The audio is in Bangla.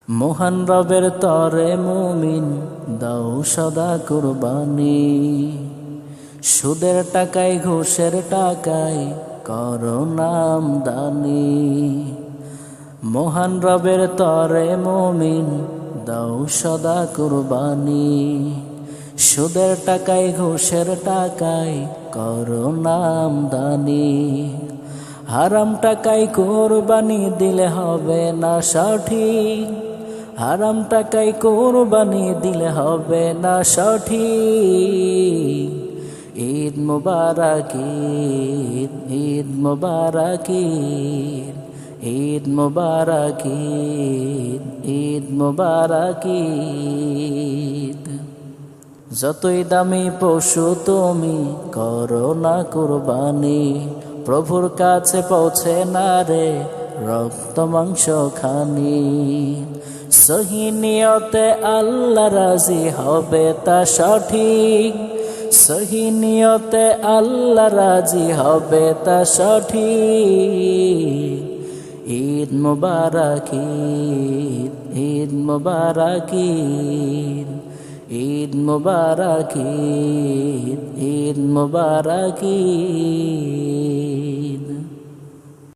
মহান রবের তরে মুমিন দাও সদা কুরবানি। সুদের টাকায় ঘুষের টাকায় করো নাম দানি। মহান রবের তরে মুমিন দাও সদা কুরবানি। সুদের টাকায় ঘুষের টাকায় করো নাম দানি। হারাম টাকায় কুরবানি দিলে হবে না সঠিক। হারাম টাকায় কুরবানি দিলে হবে না সঠিক। ঈদ মুবারক ঈদ, ঈদ মুবারক ঈদ, ঈদ মুবারক ঈদ, ঈদ মুবারক ঈদ। যতই দামি পশু তুমি করো না কুরবানি, প্রভুর কাছে পৌঁছে না রে রক্ত মাংস খানি। সহি নিয়তে আল্লাহ রাজি হবে তা সঠিক। সহি নিয়তে আল্লাহ রাজি হবে তা সঠিক। ঈদ মুবারক ঈদ, ঈদ মুবারক ঈদ, ঈদ মুবারক ঈদ, ঈদ মুবারক ঈদ।